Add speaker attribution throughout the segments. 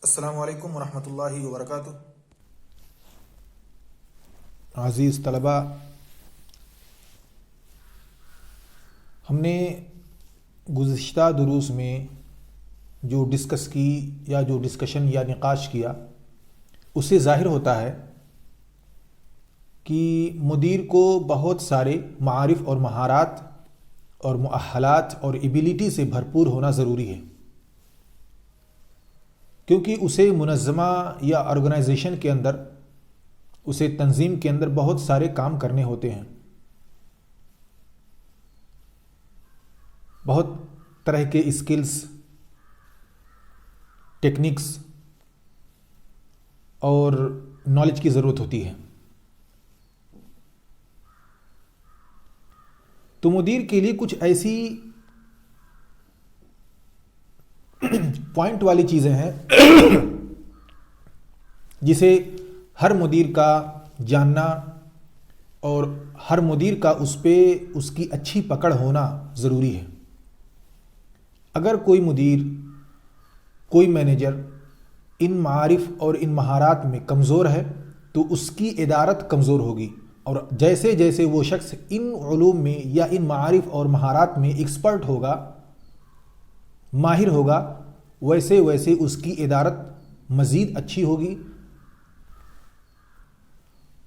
Speaker 1: السلام علیکم ورحمۃ اللہ وبرکاتہ۔
Speaker 2: عزیز طلباء، ہم نے گزشتہ دروس میں جو ڈسکس کی یا جو ڈسکشن یا نقاش کیا، اس سے ظاہر ہوتا ہے کہ مدیر کو بہت سارے معارف اور مہارات اور مؤہلات اور ایبیلٹی سے بھرپور ہونا ضروری ہے، کیونکہ اسے منظمہ یا آرگنائزیشن کے اندر، اسے تنظیم کے اندر بہت سارے کام کرنے ہوتے ہیں۔ بہت طرح کے اسکلز، ٹیکنکس اور نالج کی ضرورت ہوتی ہے۔ تو مدیر کے لیے کچھ ایسی پوائنٹ والی چیزیں ہیں جسے ہر مدیر کا جاننا اور ہر مدیر کا اس پہ اس کی اچھی پکڑ ہونا ضروری ہے۔ اگر کوئی مدیر، کوئی مینیجر ان معارف اور ان مہارات میں کمزور ہے تو اس کی ادارت کمزور ہوگی، اور جیسے جیسے وہ شخص ان علوم میں یا ان معارف اور مہارات میں ایکسپرٹ ہوگا، ماہر ہوگا، ویسے ویسے اس کی ادارت مزید اچھی ہوگی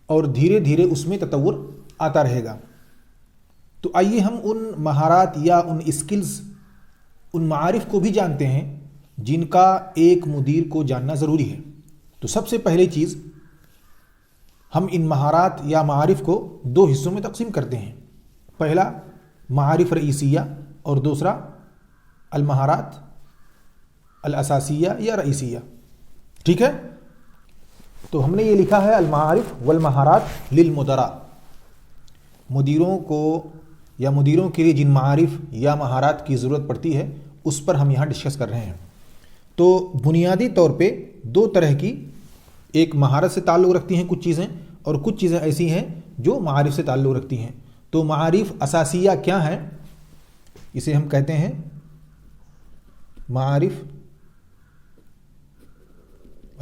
Speaker 2: اور دھیرے دھیرے اس میں تطور آتا رہے گا۔ تو آئیے ہم ان مہارات یا ان اسکلز، ان معارف کو بھی جانتے ہیں جن کا ایک مدیر کو جاننا ضروری ہے۔ تو سب سے پہلی چیز، ہم ان مہارات یا معارف کو دو حصوں میں تقسیم کرتے ہیں۔ پہلا معارف رئیسیہ اور دوسرا المہارات الاساسیہ یا رئیسیہ۔ ٹھیک ہے؟ تو ہم نے یہ لکھا ہے المعارف والمہارات للمدراء۔ مدیروں کو یا مدیروں کے لیے جن معارف یا مہارات کی ضرورت پڑتی ہے اس پر ہم یہاں ڈسکس کر رہے ہیں۔ تو بنیادی طور پہ دو طرح کی، ایک مہارت سے تعلق رکھتی ہیں کچھ چیزیں، اور کچھ چیزیں ایسی ہیں جو معارف سے تعلق رکھتی ہیں۔ تو معارف اساسیہ کیا ہیں؟ اسے ہم کہتے ہیں معارف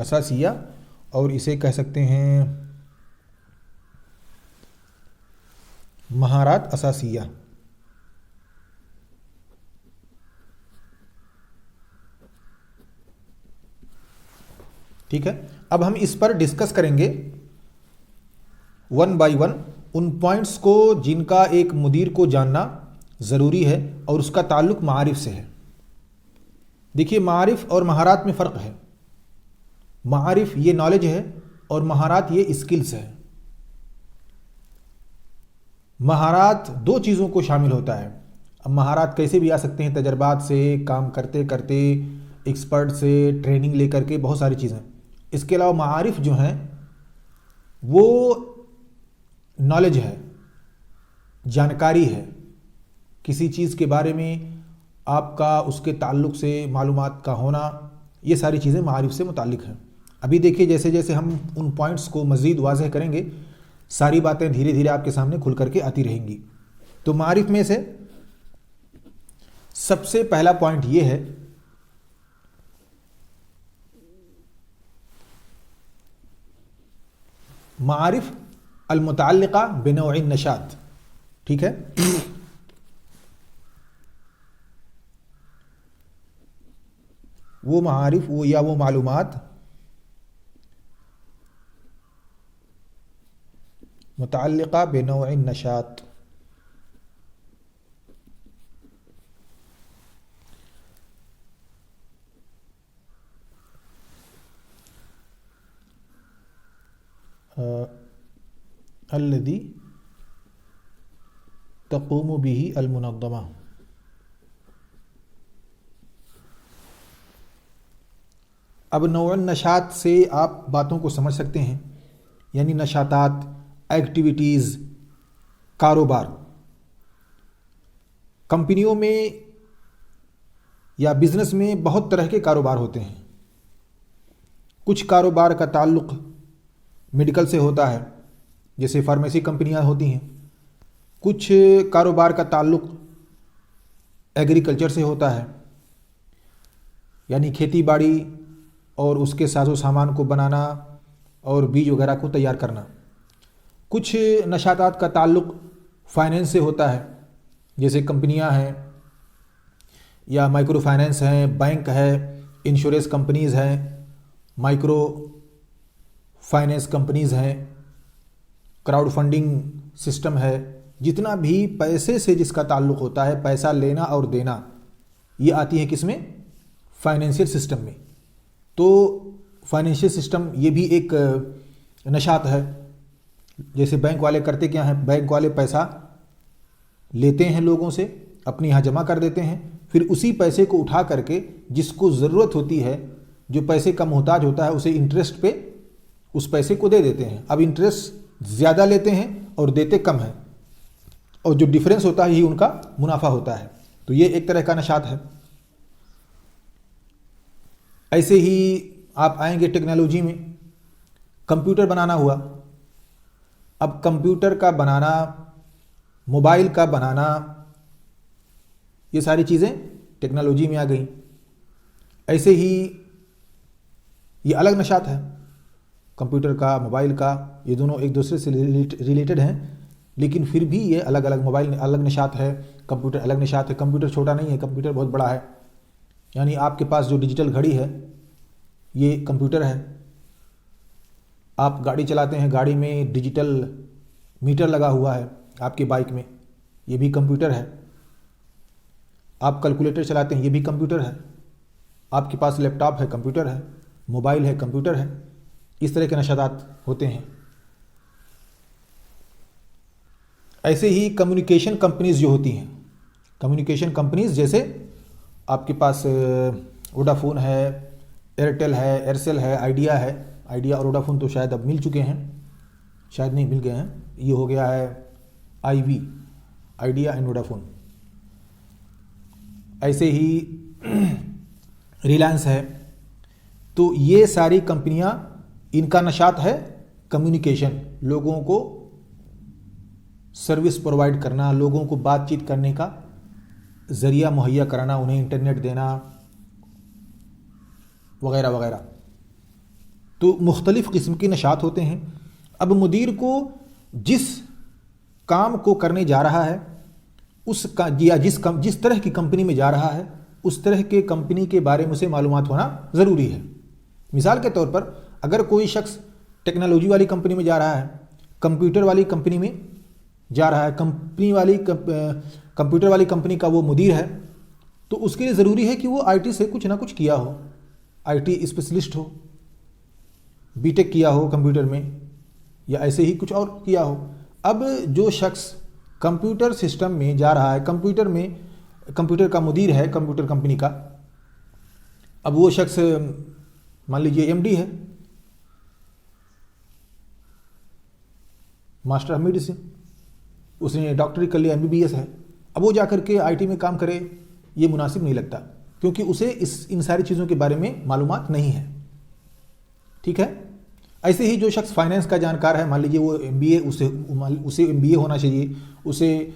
Speaker 2: اساسیہ، اور اسے کہہ سکتے ہیں مہارات اساسیہ۔ ٹھیک ہے؟ اب ہم اس پر ڈسکس کریں گے one by one in points کو جن کا ایک مدیر کو جاننا ضروری ہے اور اس کا تعلق معارف سے ہے۔ دیکھیے، معارف اور مہارات میں فرق ہے۔ معارف یہ نالج ہے اور مہارات یہ اسکلز ہے۔ مہارات دو چیزوں کو شامل ہوتا ہے۔ اب مہارات کیسے بھی آ سکتے ہیں، تجربات سے، کام کرتے کرتے، ایکسپرٹ سے ٹریننگ لے کر کے، بہت ساری چیزیں۔ اس کے علاوہ معارف جو ہیں وہ نالج ہے، جانکاری ہے، کسی چیز کے بارے میں آپ کا اس کے تعلق سے معلومات کا ہونا، یہ ساری چیزیں معارف سے متعلق ہیں۔ ابھی دیکھیے، جیسے جیسے ہم ان پوائنٹس کو مزید واضح کریں گے، ساری باتیں دھیرے دھیرے آپ کے سامنے کھل کر کے آتی رہیں گی۔ تو معارف میں سے سب سے پہلا پوائنٹ یہ ہے معارف المتعلقہ بنوع النشاط۔ ٹھیک ہے؟ وہ معارف یا وہ معلومات متعلقہ بنوع النشاط۔ الذي تقوم به المنظمہ۔ اب نوع النشاط سے آپ باتوں کو سمجھ سکتے ہیں، یعنی نشاطات، ایکٹیویٹیز، کاروبار۔ کمپنیوں میں یا بزنس میں بہت طرح کے کاروبار ہوتے ہیں۔ کچھ کاروبار کا تعلق میڈیکل سے ہوتا ہے، جیسے فارمیسی کمپنیاں ہوتی ہیں۔ کچھ کاروبار کا تعلق ایگریکلچر سے ہوتا ہے، یعنی کھیتی باڑی اور اس کے ساز و سامان کو بنانا اور بیج وغیرہ کو تیار کرنا۔ کچھ نشاطات کا تعلق فائنینس سے ہوتا ہے، جیسے کمپنیاں ہیں یا مائکرو فائنینس ہیں، بینک ہے، انشورنس کمپنیز ہیں، مائکرو فائنینس کمپنیز ہیں، کراؤڈ فنڈنگ سسٹم ہے۔ جتنا بھی پیسے سے جس کا تعلق ہوتا ہے، پیسہ لینا اور دینا، یہ آتی ہے کس میں؟ فائنینشیل سسٹم میں۔ تو فائنینشیل سسٹم یہ بھی ایک نشاط ہے۔ جیسے بینک والے کرتے کیا ہیں؟ بینک والے پیسہ لیتے ہیں لوگوں سے، اپنے یہاں جمع کر دیتے ہیں، پھر اسی پیسے کو اٹھا کر کے جس کو ضرورت ہوتی ہے، جو پیسے کا محتاج ہوتا ہے، اسے انٹرسٹ پہ اس پیسے کو دے دیتے ہیں۔ اب انٹرسٹ زیادہ لیتے ہیں اور دیتے کم ہیں، اور جو ڈیفرنس ہوتا ہے یہی ان کا منافع ہوتا ہے۔ تو یہ ایک طرح کا نشاط ہے۔ ایسے ہی آپ آئیں گے ٹیکنالوجی میں، کمپیوٹر بنانا ہوا۔ اب کمپیوٹر کا بنانا، موبائل کا بنانا، یہ ساری چیزیں ٹیکنالوجی میں آ گئیں۔ ایسے ہی یہ الگ نشاط ہے، کمپیوٹر کا، موبائل کا، یہ دونوں ایک دوسرے سے ریلیٹڈ ہیں، لیکن پھر بھی یہ الگ الگ۔ موبائل الگ نشاط ہے، کمپیوٹر الگ نشاط ہے۔ کمپیوٹر چھوٹا نہیں ہے، کمپیوٹر بہت بڑا ہے۔ یعنی آپ کے پاس جو ڈیجیٹل گھڑی ہے یہ کمپیوٹر ہے۔ آپ گاڑی چلاتے ہیں، گاڑی میں ڈیجیٹل میٹر لگا ہوا ہے، آپ کی بائک میں، یہ بھی کمپیوٹر ہے۔ آپ کیلکولیٹر چلاتے ہیں، یہ بھی کمپیوٹر ہے۔ آپ کے پاس لیپ ٹاپ ہے، کمپیوٹر ہے۔ موبائل ہے، کمپیوٹر ہے۔ اس طرح کے نشاطات ہوتے ہیں۔ ایسے ہی کمیونیکیشن کمپنیز جو ہوتی ہیں، کمیونیکیشن کمپنیز جیسے آپ کے پاس ووڈافون ہے، ایئرٹیل ہے، ایئرسیل ہے، آئیڈیا ہے۔ آئیڈیا اور ووڈافون تو شاید اب مل چکے ہیں، شاید نہیں، مل گئے ہیں۔ یہ ہو گیا ہے آئی وی، آئیڈیا اینڈ ووڈافون۔ ایسے ہی ریلائنس ہے۔ تو یہ ساری کمپنیاں، ان کا نشاط ہے کمیونیکیشن، لوگوں کو سروس پرووائڈ کرنا، لوگوں کو بات چیت کرنے کا ذریعہ مہیا کرانا، انہیں انٹرنیٹ دینا وغیرہ وغیرہ۔ تو مختلف قسم کے نشاط ہوتے ہیں۔ اب مدیر کو جس کام کو کرنے جا رہا ہے، اس کا یا جس طرح کی کمپنی میں جا رہا ہے، اس طرح کے کمپنی کے بارے میں اسے معلومات ہونا ضروری ہے۔ مثال کے طور پر اگر کوئی شخص ٹیکنالوجی والی کمپنی میں جا رہا ہے، کمپیوٹر والی کمپنی میں جا رہا ہے، کمپیوٹر والی کمپنی کا وہ مدیر ہے، تو اس کے لیے ضروری ہے کہ وہ آئی ٹی سے کچھ نہ کچھ کیا ہو، آئی ٹی اسپیشلسٹ ہو، بی ٹیک کیا ہو کمپیوٹر میں، یا ایسے ہی کچھ اور کیا ہو۔ اب جو شخص کمپیوٹر سسٹم میں جا رہا ہے، کمپیوٹر کا مدیر ہے کمپیوٹر کمپنی کا، اب وہ شخص مان لیجیے ایم ڈی ہے، ماسٹر آف میڈیسن، اس نے ڈاکٹری کر لیا، MBBS ہے۔ اب وہ جا کر کے آئی ٹی میں کام کرے، یہ مناسب نہیں لگتا، کیونکہ اسے ان ساری چیزوں کے بارے میں معلومات نہیں ہے۔ ٹھیک ہے۔ ایسے ہی جو شخص فائنینس کا جانکار ہے، مان لیجیے وہ MBA، اسے MBA ہونا چاہیے، اسے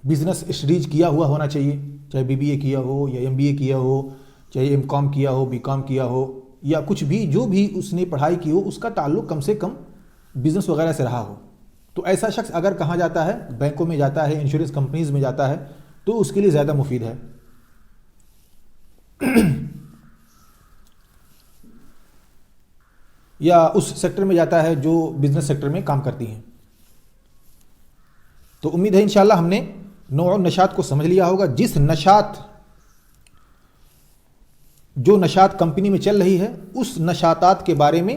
Speaker 2: بزنس اسٹڈیز کیا ہوا ہونا چاہیے، چاہے BBA کیا ہو یا MBA کیا ہو، چاہے M.Com کیا ہو، B.Com کیا ہو، یا کچھ بھی جو بھی اس نے پڑھائی کی ہو، اس کا تعلق کم سے کم بزنس وغیرہ سے رہا ہو۔ تو ایسا شخص اگر کہاں جاتا ہے، بینکوں میں جاتا ہے، انشورنس کمپنیز میں جاتا ہے، تو اس کے لیے زیادہ مفید ہے۔ یا اس سیکٹر میں جاتا ہے جو بزنس سیکٹر میں کام کرتی ہیں۔ تو امید ہے انشاءاللہ ہم نے نوع نشاط کو سمجھ لیا ہوگا۔ جو نشاط کمپنی میں چل رہی ہے، اس نشاطات کے بارے میں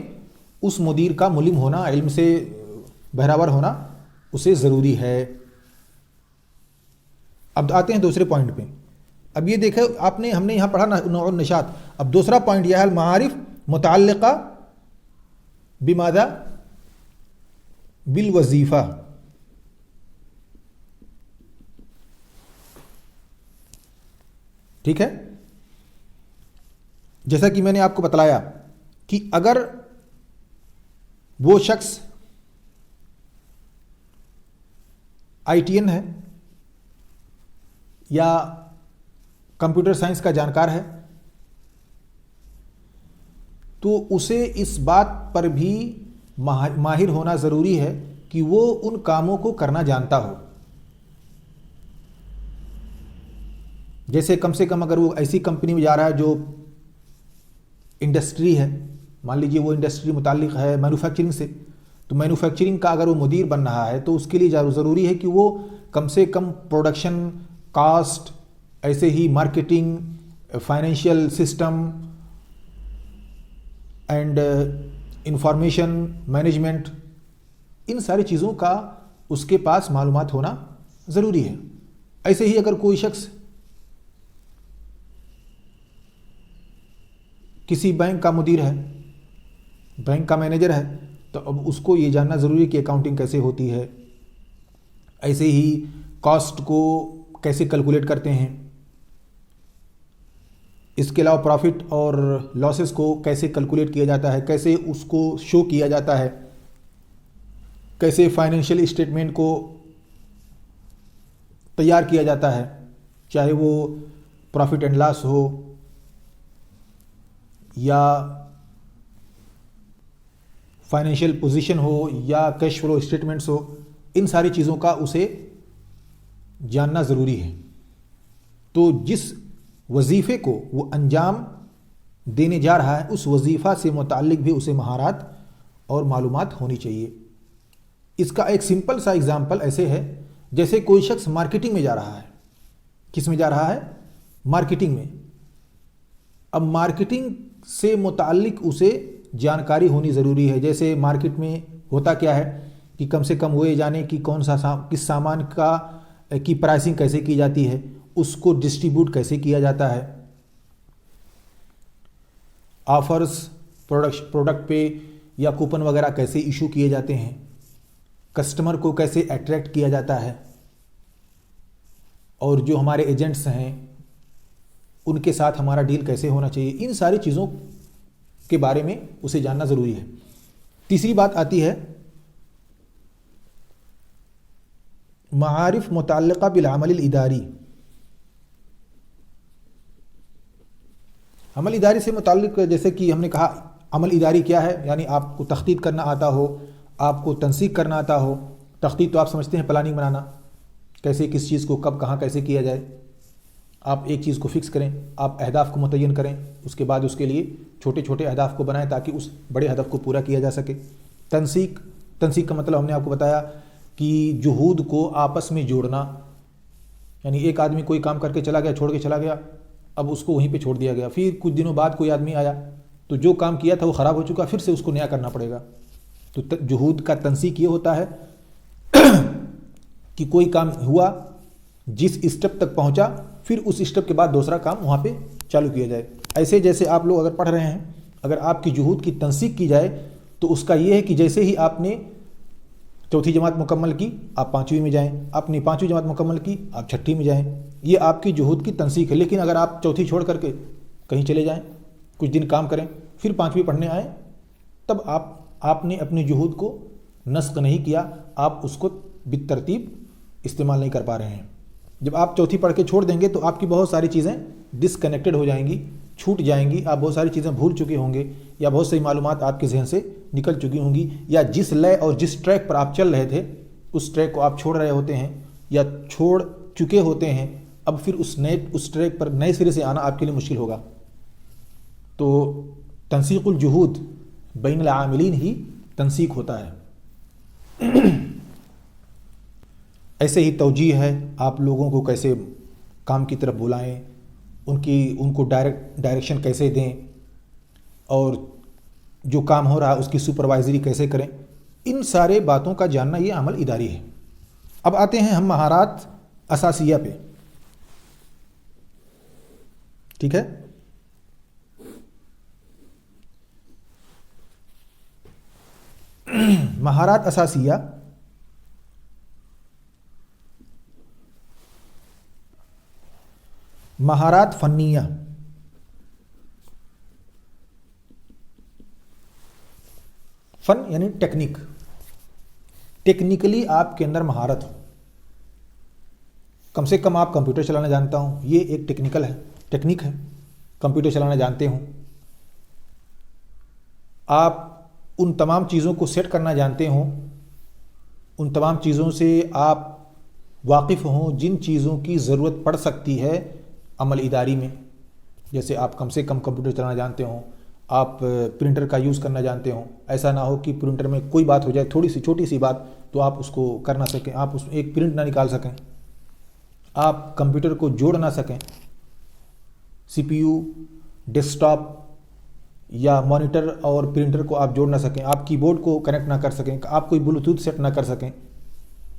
Speaker 2: اس مدیر کا ملم ہونا، علم سے بہراور ہونا اسے ضروری ہے۔ اب آتے ہیں دوسرے پوائنٹ پہ۔ اب یہ دیکھیں ہم نے یہاں پڑھا نوع نشاط۔ اب دوسرا پوائنٹ یہ ہے المعارف متعلقہ بماذا؟ بالوظیفہ۔ ٹھیک ہے۔ جیسا کہ میں نے آپ کو بتلایا کہ اگر وہ شخص ITN ہے یا کمپیوٹر سائنس کا جانکار ہے، تو اسے اس بات پر بھی ماہر ہونا ضروری ہے کہ وہ ان کاموں کو کرنا جانتا ہو. جیسے کم سے کم اگر وہ ایسی کمپنی میں جا رہا ہے جو انڈسٹری ہے، مان لیجیے وہ انڈسٹری متعلق ہے مینوفیکچرنگ سے، تو مینوفیکچرنگ کا اگر وہ مدیر بن رہا ہے تو اس کے لیے ضروری ہے کہ وہ کم سے کم پروڈکشن کاسٹ، ایسے ہی marketing, financial system and information management, ان ساری چیزوں کا اس کے پاس معلومات ہونا ضروری ہے. ایسے ہی اگر کوئی شخص کسی بینک کا مدیر ہے، بینک کا مینیجر ہے، تو اب اس کو یہ جاننا ضروری ہے کہ اکاؤنٹنگ کیسے ہوتی ہے. ایسے ہی کاسٹ کو کیسے کیلکولیٹ کرتے ہیں، اس کے علاوہ پروفٹ اور لاسز کو کیسے کیلکولیٹ کیا جاتا ہے، کیسے اس کو شو کیا جاتا ہے، کیسے فائنینشیل اسٹیٹمنٹ کو تیار کیا جاتا ہے، چاہے وہ پروفٹ اینڈ لاس ہو یا فائنینشیل پوزیشن ہو یا کیش فلو اسٹیٹمنٹس ہو. ان ساری چیزوں کا اسے جاننا ضروری ہے. تو جس وظیفے کو وہ انجام دینے جا رہا ہے اس وظیفہ سے متعلق بھی اسے مہارات اور معلومات ہونی چاہیے. اس کا ایک سمپل سا ایگزامپل ایسے ہے جیسے کوئی شخص مارکیٹنگ میں جا رہا ہے. کس میں جا رہا ہے؟ مارکیٹنگ میں. اب مارکیٹنگ سے متعلق اسے جانکاری ہونی ضروری ہے. جیسے مارکیٹ میں ہوتا کیا ہے کہ کم سے کم وہ یہ جانے کہ کون سا کس سامان کی پرائسنگ کیسے کی جاتی ہے، اس کو ڈسٹریبیوٹ کیسے کیا جاتا ہے، آفرز پروڈکٹ پہ یا کوپن وغیرہ کیسے ایشو کیے جاتے ہیں، کسٹمر کو کیسے اٹریکٹ کیا جاتا ہے، اور جو ہمارے ایجنٹس ہیں ان کے ساتھ ہمارا ڈیل کیسے ہونا چاہیے. ان ساری چیزوں کے بارے میں اسے جاننا ضروری ہے. تیسری بات آتی ہے معارف متعلقہ بالعمل الاداری. عمل اداری سے متعلق جیسے کہ ہم نے کہا عمل اداری کیا ہے، یعنی آپ کو تخطیط کرنا آتا ہو، آپ کو تنسیق کرنا آتا ہو. تخطیط تو آپ سمجھتے ہیں پلاننگ بنانا، کیسے کس چیز کو کب کہاں کیسے کیا جائے. آپ ایک چیز کو فکس کریں، آپ اہداف کو متعین کریں، اس کے بعد اس کے لیے چھوٹے چھوٹے اہداف کو بنائیں تاکہ اس بڑے ہدف کو پورا کیا جا سکے. تنسیق کا مطلب ہم نے آپ کو بتایا کہ جہود کو آپس میں جوڑنا، یعنی ایک آدمی کوئی کام کر کے چلا گیا، چھوڑ کے چلا گیا، اب اس کو وہیں پہ چھوڑ دیا گیا، پھر کچھ دنوں بعد کوئی آدمی آیا تو جو کام کیا تھا وہ خراب ہو چکا، پھر سے اس کو نیا کرنا پڑے گا. تو جہود کا تنسیق یہ ہوتا ہے کہ کوئی کام ہوا، جس اسٹیپ تک پہنچا، پھر اس اسٹیپ کے بعد دوسرا کام وہاں پہ چالو کیا جائے. ایسے جیسے آپ لوگ اگر پڑھ رہے ہیں، اگر آپ کی جہود کی تنسیق کی جائے تو اس کا یہ ہے کہ جیسے ہی آپ نے چوتھی جماعت مکمل کی آپ پانچویں میں جائیں، آپ نے پانچویں جماعت مکمل کی آپ چھٹی میں جائیں. یہ آپ کی جہود کی تنسیق ہے. لیکن اگر آپ چوتھی چھوڑ کر کے کہیں چلے جائیں، کچھ دن کام کریں، پھر پانچویں پڑھنے آئیں، تب آپ نے اپنی جہود کو نسق نہیں کیا، آپ اس کو بالترتیب استعمال نہیں کر پا رہے ہیں. جب آپ چوتھی پڑھ کے چھوڑ دیں گے تو آپ کی بہت ساری چیزیں ڈسکنیکٹڈ ہو جائیں گی، چھوٹ جائیں گی، آپ بہت ساری چیزیں بھول چکے ہوں گے، یا بہت سی معلومات آپ کے ذہن سے نکل چکی ہوں گی، یا جس لے اور جس ٹریک پر آپ چل رہے تھے اس ٹریک کو آپ چھوڑ رہے ہوتے ہیں یا چھوڑ چکے ہوتے ہیں. اب پھر اس ٹریک پر نئے سرے سے آنا آپ کے لیے مشکل ہوگا. تو تنسیق الجہود بین العاملین ہی تنسیق ہوتا ہے. ایسے ہی توجیہ ہے، آپ لوگوں کو کیسے کام کی طرف بلائیں، ان کو ڈائریکشن کیسے دیں، اور جو کام ہو رہا ہے اس کی سپروائزری کیسے کریں. ان سارے باتوں کا جاننا یہ عمل اداری ہے. اب آتے ہیں ہم مہارات اساسیہ پہ. ٹھیک ہے، مہارات اساسیہ مہارات فنیہ. فن یعنی ٹیکنیک، ٹیکنیکلی آپ کے اندر مہارت ہو. کم سے کم آپ کمپیوٹر چلانا جانتا ہوں، یہ ایک ٹیکنیک ہے، کمپیوٹر چلانا جانتے ہوں. آپ ان تمام چیزوں کو سیٹ کرنا جانتے ہوں، ان تمام چیزوں سے آپ واقف ہوں جن چیزوں کی ضرورت پڑ سکتی ہے عمل اداری میں. جیسے آپ کم سے کم کمپیوٹر چلانا جانتے ہوں، آپ پرنٹر کا یوز کرنا جانتے ہوں. ایسا نہ ہو کہ پرنٹر میں کوئی بات ہو جائے، تھوڑی سی چھوٹی سی بات، تو آپ اس کو کر نہ سکیں، آپ اس میں ایک پرنٹ نہ نکال سکیں، آپ کمپیوٹر کو جوڑ نہ سکیں، سی پی یو، ڈیسک ٹاپ یا مانیٹر اور پرنٹر کو آپ جوڑ نہ سکیں، آپ کی بورڈ کو کنیکٹ نہ کر سکیں، آپ کوئی بلوٹوتھ سیٹ نہ کر سکیں.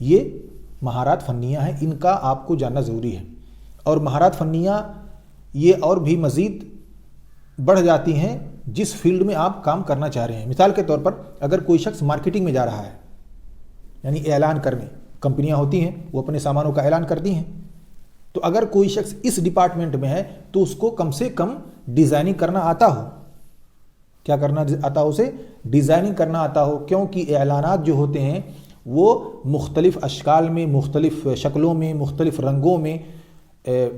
Speaker 2: یہ مہارات فنیہ ہیں، ان کا آپ کو جاننا ضروری ہے. اور مہارات فنیہ یہ اور بھی مزید بڑھ جاتی ہیں جس فیلڈ میں آپ کام کرنا چاہ رہے ہیں. مثال کے طور پر اگر کوئی شخص مارکیٹنگ میں جا رہا ہے، یعنی اعلان کرنے، کمپنیاں ہوتی ہیں وہ اپنے سامانوں کا اعلان کرتی ہیں، تو اگر کوئی شخص اس ڈپارٹمنٹ میں ہے تو اس کو کم سے کم ڈیزائننگ کرنا آتا ہو. کیا کرنا آتا ہو؟ اسے ڈیزائننگ کرنا آتا ہو، کیونکہ اعلانات جو ہوتے ہیں وہ مختلف اشکال میں، مختلف شکلوں میں، مختلف رنگوں میں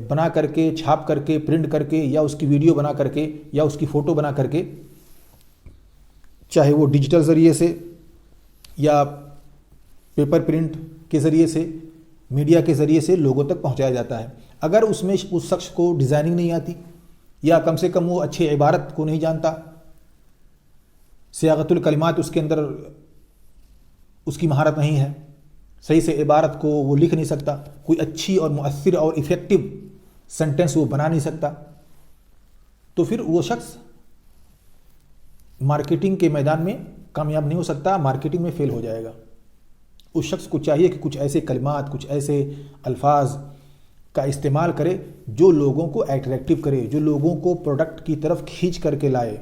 Speaker 2: بنا کر کے، چھاپ کر کے، پرنٹ کر کے، یا اس کی ویڈیو بنا کر کے، یا اس کی فوٹو بنا کر کے، چاہے وہ ڈیجیٹل ذریعے سے یا پیپر پرنٹ کے ذریعے سے، میڈیا کے ذریعے سے لوگوں تک پہنچایا جاتا ہے. اگر اس میں اس شخص کو ڈیزائننگ نہیں آتی، یا کم سے کم وہ اچھے عبارت کو نہیں جانتا، صیاغت الکلمات اس کے اندر اس کی مہارت نہیں ہے، صحیح سے عبارت کو وہ لکھ نہیں سکتا، کوئی اچھی اور مؤثر اور ایفیکٹو سینٹنس وہ بنا نہیں سکتا، تو پھر وہ شخص مارکیٹنگ کے میدان میں کامیاب نہیں ہو سکتا، مارکیٹنگ میں فیل ہو جائے گا. اس شخص کو چاہیے کہ کچھ ایسے کلمات، کچھ ایسے الفاظ کا استعمال کرے جو لوگوں کو اٹریکٹیو کرے، جو لوگوں کو پروڈکٹ کی طرف کھینچ کر کے لائے.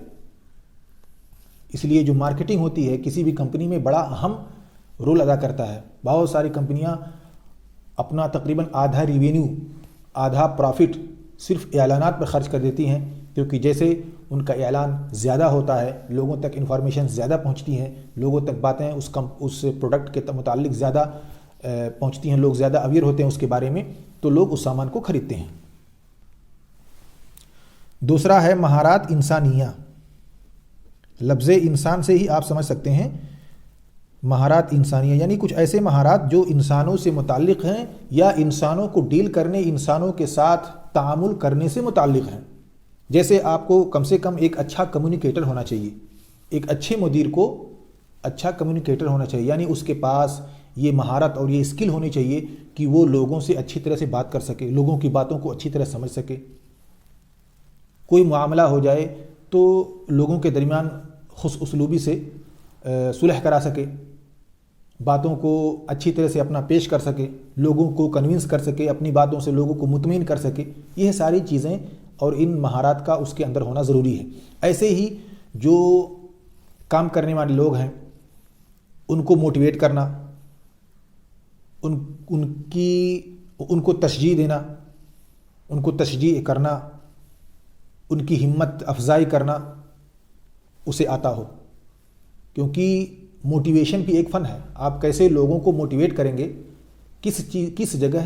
Speaker 2: اس لیے جو مارکیٹنگ ہوتی ہے کسی بھی کمپنی میں بڑا اہم رول ادا کرتا ہے. بہت ساری کمپنیاں اپنا تقریباً آدھا ریونیو، آدھا پروفٹ صرف اعلانات پر خرچ کر دیتی ہیں، کیونکہ جیسے ان کا اعلان زیادہ ہوتا ہے، لوگوں تک انفارمیشن زیادہ پہنچتی ہیں، لوگوں تک باتیں اس پروڈکٹ کے متعلق زیادہ پہنچتی ہیں، لوگ زیادہ اویئر ہوتے ہیں اس کے بارے میں، تو لوگ اس سامان کو خریدتے ہیں. دوسرا ہے مہارات انسانیہ. لفظ انسان سے ہی آپ سمجھ سکتے ہیں مہارات انسانیہ، یعنی کچھ ایسے مہارات جو انسانوں سے متعلق ہیں یا انسانوں کو ڈیل کرنے، انسانوں کے ساتھ تعامل کرنے سے متعلق ہیں. جیسے آپ کو کم سے کم ایک اچھا کمیونیکیٹر ہونا چاہیے، ایک اچھے مدیر کو اچھا کمیونیکیٹر ہونا چاہیے، یعنی اس کے پاس یہ مہارت اور یہ اسکل ہونی چاہیے کہ وہ لوگوں سے اچھی طرح سے بات کر سکے، لوگوں کی باتوں کو اچھی طرح سمجھ سکے. کوئی معاملہ ہو جائے تو لوگوں کے درمیان خوش اسلوبی سے صلح کرا سکے، باتوں کو اچھی طرح سے اپنا پیش کر سکے، لوگوں کو کنونس کر سکے، اپنی باتوں سے لوگوں کو مطمئن کر سکے. یہ ساری چیزیں اور ان مہارات کا اس کے اندر ہونا ضروری ہے. ایسے ہی جو کام کرنے والے لوگ ہیں ان کو موٹیویٹ کرنا، ان کو تشجیع دینا، ان کو تشجیع کرنا، ان کی ہمت افزائی کرنا اسے آتا ہو، کیونکہ موٹیویشن بھی ایک فن ہے. آپ کیسے لوگوں کو موٹیویٹ کریں گے، کس جگہ،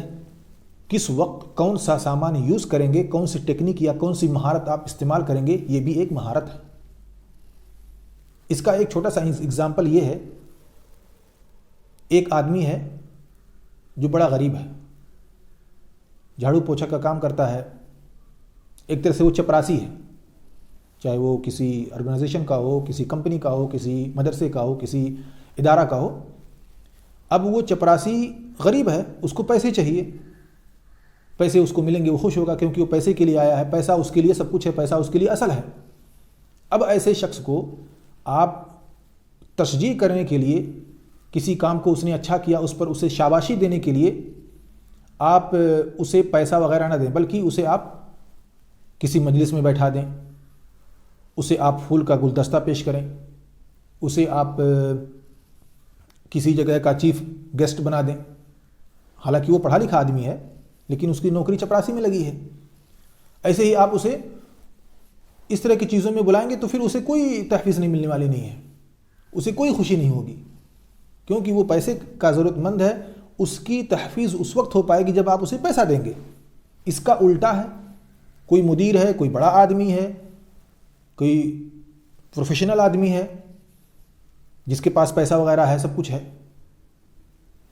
Speaker 2: کس وقت کون سا سامان یوز کریں گے، کون سی ٹیکنیک یا کون سی مہارت آپ استعمال کریں گے، یہ بھی ایک مہارت ہے. اس کا ایک چھوٹا سا اگزامپل یہ ہے، ایک آدمی ہے جو بڑا غریب ہے، جھاڑو پوچھا کا کام کرتا ہے، ایک طرح سے وہ چپراسی ہے، چاہے وہ کسی آرگنائزیشن کا ہو، کسی کمپنی کا ہو، کسی مدرسے کا ہو، کسی ادارہ کا ہو. اب وہ چپراسی غریب ہے، اس کو پیسے چاہیے، پیسے اس کو ملیں گے وہ خوش ہوگا، کیونکہ وہ پیسے کے لیے آیا ہے، پیسہ اس کے لیے سب کچھ ہے، پیسہ اس کے لیے اصل ہے. اب ایسے شخص کو آپ تشجیع کرنے کے لیے، کسی کام کو اس نے اچھا کیا اس پر اسے شاباشی دینے کے لیے آپ اسے پیسہ وغیرہ نہ دیں، بلکہ اسے آپ کسی مجلس میں بیٹھا دیں، اسے آپ پھول کا گلدستہ پیش کریں، اسے آپ کسی جگہ کا چیف گیسٹ بنا دیں. حالانکہ وہ پڑھا لکھا آدمی ہے لیکن اس کی نوکری چپراسی میں لگی ہے. ایسے ہی آپ اسے اس طرح کی چیزوں میں بلائیں گے تو پھر اسے کوئی تحفیظ نہیں ملنے والی نہیں ہے، اسے کوئی خوشی نہیں ہوگی، کیونکہ وہ پیسے کا ضرورت مند ہے. اس کی تحفیظ اس وقت ہو پائے گی جب آپ اسے پیسہ دیں گے. اس کا الٹا ہے، کوئی مدیر ہے، کوئی بڑا آدمی ہے، کوئی پروفیشنل آدمی ہے جس کے پاس پیسہ وغیرہ ہے، سب کچھ ہے.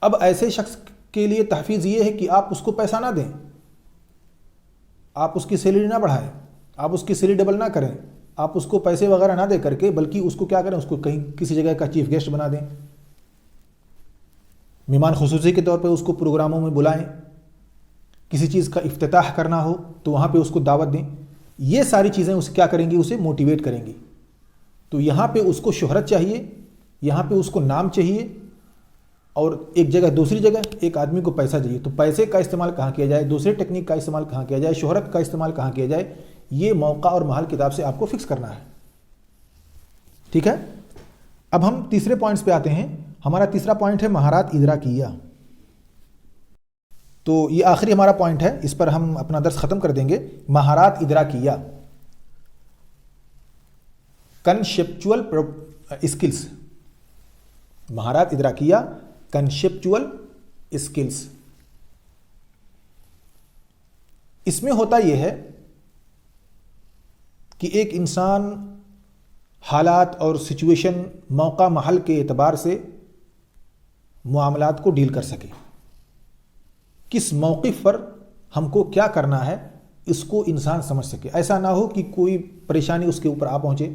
Speaker 2: اب ایسے شخص کے لیے تحفیظ یہ ہے کہ آپ اس کو پیسہ نہ دیں، آپ اس کی سیلری نہ بڑھائیں، آپ اس کی سیلری ڈبل نہ کریں، آپ اس کو پیسے وغیرہ نہ دے کر کے، بلکہ اس کو کیا کریں، اس کو کہیں کسی جگہ کا چیف گیسٹ بنا دیں، مہمان خصوصی کے طور پہ اس کو پروگراموں میں بلائیں، کسی چیز کا افتتاح کرنا ہو تو وہاں پہ اس کو دعوت دیں. یہ ساری چیزیں اسے کیا کریں گی، اسے موٹیویٹ کریں گی. تو یہاں پہ اس کو شہرت چاہیے، یہاں پہ اس کو نام چاہیے، اور ایک جگہ دوسری جگہ ایک آدمی کو پیسہ چاہیے. تو پیسے کا استعمال کہاں کیا جائے، دوسرے ٹیکنیک کا استعمال کہاں کیا جائے، شہرت کا استعمال کہاں کیا جائے، یہ موقع اور محل کتاب سے آپ کو فکس کرنا ہے. ٹھیک ہے. اب ہم تیسرے پوائنٹس پہ آتے ہیں. ہمارا تیسرا پوائنٹ ہے مہارات ادراکیہ. تو یہ آخری ہمارا پوائنٹ ہے، اس پر ہم اپنا درس ختم کر دیں گے. مہارات ادراکیہ، کنسیپچول اسکلز. مہارات ادراکیہ، کنسیپچول اسکلز. اس میں ہوتا یہ ہے کہ ایک انسان حالات اور سچویشن، موقع محل کے اعتبار سے معاملات کو ڈیل کر سکے. کس موقف پر ہم کو کیا کرنا ہے اس کو انسان سمجھ سکے. ایسا نہ ہو کہ کوئی پریشانی اس کے اوپر آ پہنچے،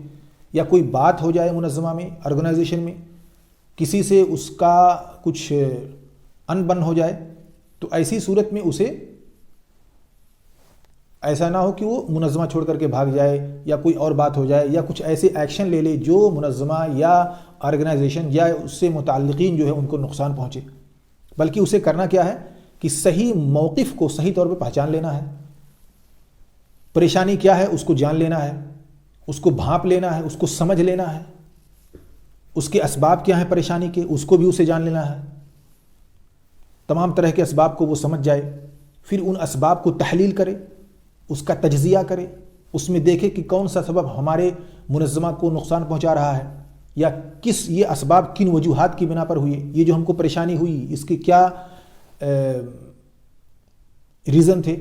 Speaker 2: یا کوئی بات ہو جائے منظمہ میں، آرگنائزیشن میں، کسی سے اس کا کچھ ان بن ہو جائے، تو ایسی صورت میں اسے ایسا نہ ہو کہ وہ منظمہ چھوڑ کر کے بھاگ جائے، یا کوئی اور بات ہو جائے، یا کچھ ایسے ایکشن لے لے جو منظمہ یا آرگنائزیشن یا اس سے متعلقین جو ہے ان کو نقصان پہنچے. بلکہ اسے کرنا کیا ہے کہ صحیح موقف کو صحیح طور پہ پہچان لینا ہے. پریشانی کیا ہے اس کو جان لینا ہے، اس کو بھانپ لینا ہے، اس کو سمجھ لینا ہے. اس کے اسباب کیا ہیں پریشانی کے، اس کو بھی اسے جان لینا ہے. تمام طرح کے اسباب کو وہ سمجھ جائے، پھر ان اسباب کو تحلیل کرے، اس کا تجزیہ کرے، اس میں دیکھے کہ کون سا سبب ہمارے منظمہ کو نقصان پہنچا رہا ہے، یا کس یہ اسباب کن وجوہات کی بنا پر ہوئی، یہ جو ہم کو پریشانی ہوئی اس کے کیا ریزن تھے.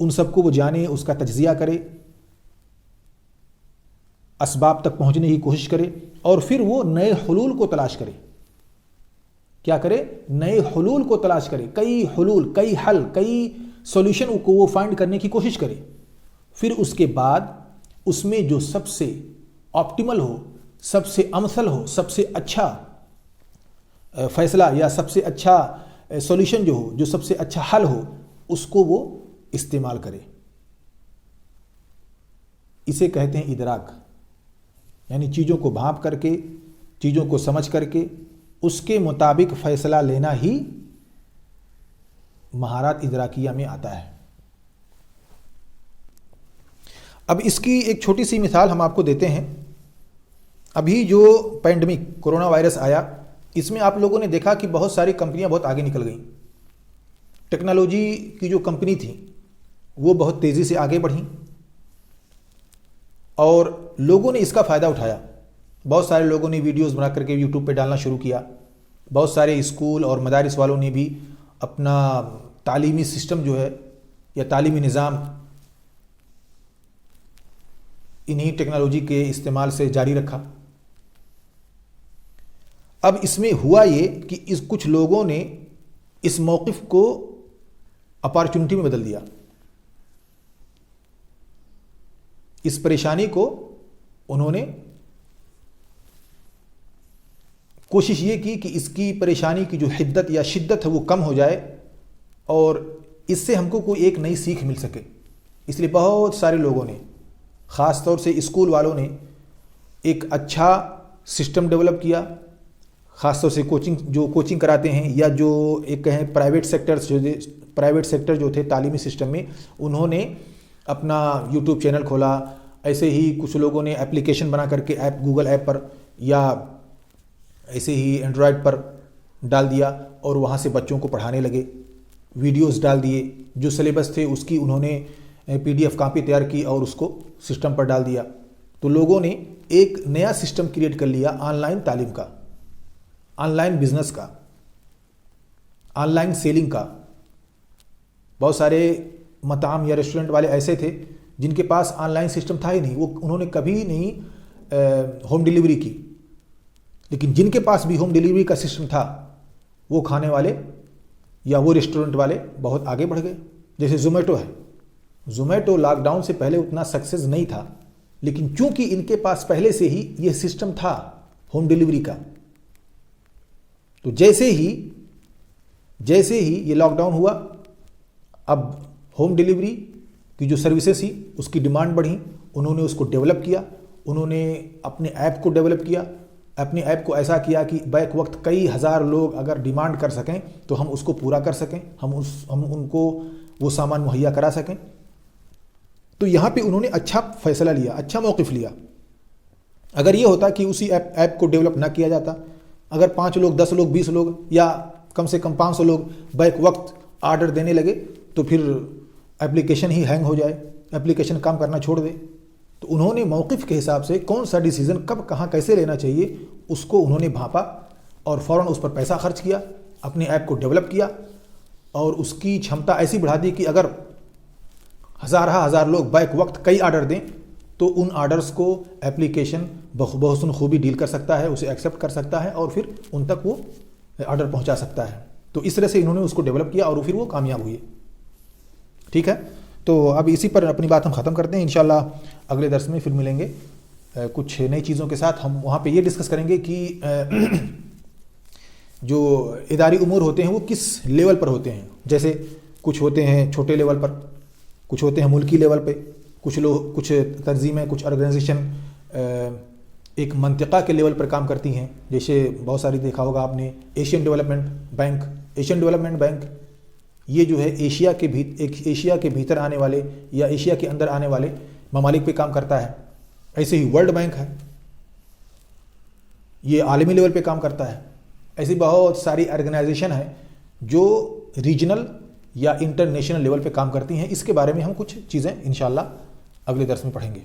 Speaker 2: ان سب کو وہ جانے، اس کا تجزیہ کرے، اسباب تک پہنچنے کی کوشش کرے، اور پھر وہ نئے حلول کو تلاش کرے. کیا کرے؟ نئے حلول کو تلاش کرے. کئی حلول، کئی حل، کئی سولوشن کو وہ فائنڈ کرنے کی کوشش کرے. پھر اس کے بعد اس میں جو سب سے آپٹیمل ہو، سب سے امثل ہو، سب سے اچھا فیصلہ یا سب سے اچھا سولوشن جو ہو، جو سب سے اچھا حل ہو، اس کو وہ استعمال کرے. اسے کہتے ہیں ادراک. یعنی چیزوں کو بھانپ کر کے، چیزوں کو سمجھ کر کے اس کے مطابق فیصلہ لینا ہی مہارات ادراکیہ میں آتا ہے. اب اس کی ایک چھوٹی سی مثال ہم آپ کو دیتے ہیں. ابھی جو پینڈمک کورونا وائرس آیا، اس میں آپ لوگوں نے دیکھا کہ بہت ساری کمپنیاں بہت آگے نکل گئیں. ٹیکنالوجی کی جو کمپنی تھیں وہ بہت تیزی سے آگے بڑھیں، اور لوگوں نے اس کا فائدہ اٹھایا. بہت سارے لوگوں نے ویڈیوز بنا کر کے یوٹیوب پہ ڈالنا شروع کیا. بہت سارے اسکول اور مدارس والوں نے بھی اپنا تعلیمی سسٹم جو ہے یا تعلیمی نظام انہی ٹیکنالوجی کے استعمال سے جاری رکھا. اب اس میں ہوا یہ کہ کچھ لوگوں نے اس موقف کو اپارچونٹی میں بدل دیا. اس پریشانی کو انہوں نے کوشش یہ کی کہ اس کی پریشانی کی جو حدت یا شدت ہے وہ کم ہو جائے، اور اس سے ہم کو کوئی ایک نئی سیکھ مل سکے. اس لیے بہت سارے لوگوں نے، خاص طور سے اسکول والوں نے، ایک اچھا سسٹم ڈیولپ کیا. خاص طور سے کوچنگ کراتے ہیں، یا جو ایک کہیں پرائیویٹ سیکٹر جو تھے تعلیمی سسٹم میں، انہوں نے اپنا یوٹیوب چینل کھولا. ایسے ہی کچھ لوگوں نے اپلیکیشن بنا کر کے گوگل ایپ پر یا ایسے ہی اینڈرائڈ پر ڈال دیا، اور وہاں سے بچوں کو پڑھانے لگے. ویڈیوز ڈال دیے، جو سلیبس تھے اس کی انہوں نے PDF کاپی تیار کی اور اس کو سسٹم پر ڈال دیا. تو لوگوں نے ایک نیا سسٹم کریٹ کر لیا آن لائن تعلیم کا، آن لائن بزنس کا، آن لائن سیلنگ کا. بہت سارے مطعم یا ریسٹورنٹ والے ایسے تھے جن کے پاس آن لائن سسٹم تھا ہی نہیں. انہوں نے کبھی نہیں ہوم ڈیلیوری کی، لیکن جن کے پاس بھی ہوم ڈیلیوری کا سسٹم تھا وہ کھانے والے یا وہ ریسٹورنٹ والے بہت آگے بڑھ گئے. جیسے زومیٹو ہے، زومیٹو لاک ڈاؤن سے پہلے اتنا سکسیس نہیں تھا، لیکن چونکہ ان کے پاس پہلے سے ہی یہ سسٹم تھا ہوم ڈیلیوری کا، تو جیسے ہی یہ لاک ڈاؤن ہوا، اب ہوم ڈیلیوری کی جو سروسز تھی اس کی ڈیمانڈ بڑھی، انہوں نے اس کو ڈیولپ کیا، انہوں نے اپنے ایپ کو ڈیولپ کیا، اپنے ایپ کو ایسا کیا کہ بیک وقت کئی ہزار لوگ اگر ڈیمانڈ کر سکیں تو ہم اس کو پورا کر سکیں، ہم ان کو وہ سامان مہیا کرا سکیں. تو یہاں پہ انہوں نے اچھا فیصلہ لیا، اچھا موقف لیا. اگر یہ ہوتا کہ اسی ایپ کو ڈیولپ نہ کیا جاتا، اگر 5 لوگ 10 لوگ 20 لوگ یا کم سے کم 500 لوگ بیک وقت آرڈر دینے لگے تو پھر اپلیکیشن ہی ہینگ ہو جائے، اپلیکیشن کام کرنا چھوڑ دے. تو انہوں نے موقف کے حساب سے کون سا ڈیسیزن کب کہاں کیسے لینا چاہیے اس کو انہوں نے بھانپا اور فوراً اس پر پیسہ خرچ کیا، اپنے ایپ کو ڈیولپ کیا اور اس کی چھمتا ایسی بڑھا دی کہ اگر ہزار لوگ بیک وقت کئی آرڈر دیں تو ان آرڈرز کو اپلیکیشن بحسن خوبی ڈیل کر سکتا ہے، اسے ایکسیپٹ کر سکتا ہے اور پھر ان تک وہ آرڈر پہنچا سکتا ہے. تو اس طرح سے انہوں نے اس کو ڈیولپ کیا اور پھر وہ کامیاب ہوئے. ٹھیک ہے، تو اب اسی پر اپنی بات ہم ختم کرتے ہیں. انشاءاللہ اگلے درس میں پھر ملیں گے کچھ نئی چیزوں کے ساتھ. ہم وہاں پہ یہ ڈسکس کریں گے کہ جو اداری امور ہوتے ہیں وہ کس لیول پر ہوتے ہیں. جیسے کچھ ہوتے ہیں چھوٹے لیول پر، کچھ ہوتے ہیں ملکی لیول پہ، کچھ تنظیمیں، کچھ آرگنائزیشن ایک منطقہ کے لیول پر کام کرتی ہیں. جیسے بہت ساری دیکھا ہوگا آپ نے ایشین ڈیولپمنٹ بینک، یہ جو ہے ایشیا کے بھیتر آنے والے یا ایشیا کے اندر آنے والے ممالک پہ کام کرتا ہے. ایسے ہی ورلڈ بینک ہے، یہ عالمی لیول پہ کام کرتا ہے. ایسی بہت ساری آرگنائزیشن ہیں جو ریجنل یا انٹرنیشنل لیول پہ کام کرتی ہیں. اس کے بارے میں ہم کچھ چیزیں انشاءاللہ اگلے درس میں پڑھیں گے.